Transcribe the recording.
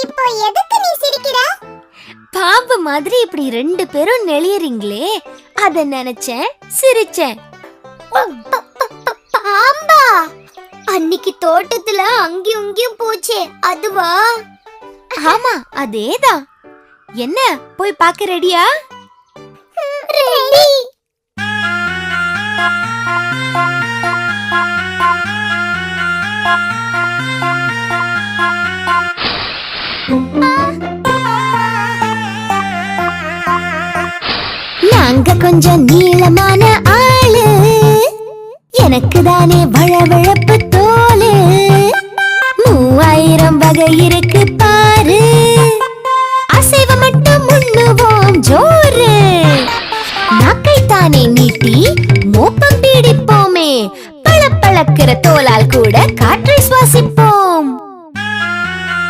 இப்போ எதுக்கு நீ சிரிக்கிற? பாம்பு மாதிரி இப்படி ரெண்டு பேரும் நெளியறீங்களே, அத நினைச்சேன், சிரிச்சேன். பாம்பா? அன்னைக்கு தோட்டத்துல அங்கேயும் இங்கேயும் போச்சே, அதுவா? ஆமா, அதேதான். என்ன, போய் பார்க்க ரெடியா? ரெடி. நாங்க கொஞ்சம் நீளமான ஆளு, எனக்கு தானே வழவழப்பு தோலு. 3000 வகை இருக்கு பாரு, அசைவ மட்டும் முன்னுவோம் ஜோரு. நாக்கை தானே நீட்டி மோப்பம் பிடிப்போமே, பளபளக்கிற தோலால் கூட